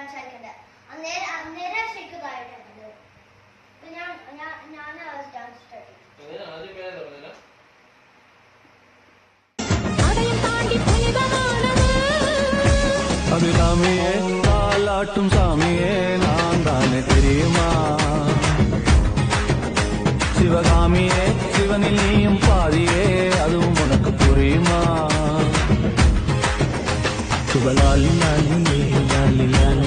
Dance കളിക്കണ്ടേ. അന്നേരം ശരിക്കും ഇതായിട്ടുണ്ട്. ഞാൻ ഡാൻസ് സ്റ്റാർട്ട് ചെയ്തു. அது சாமியே காலாட்டும் சாமியே நான் தானே தெரியுமா சிவகாமியே சிவனில் நீயும் பாதியே அதுவும் உனக்கு புரியுமா சுபலாலி லாலி லாலி லாலி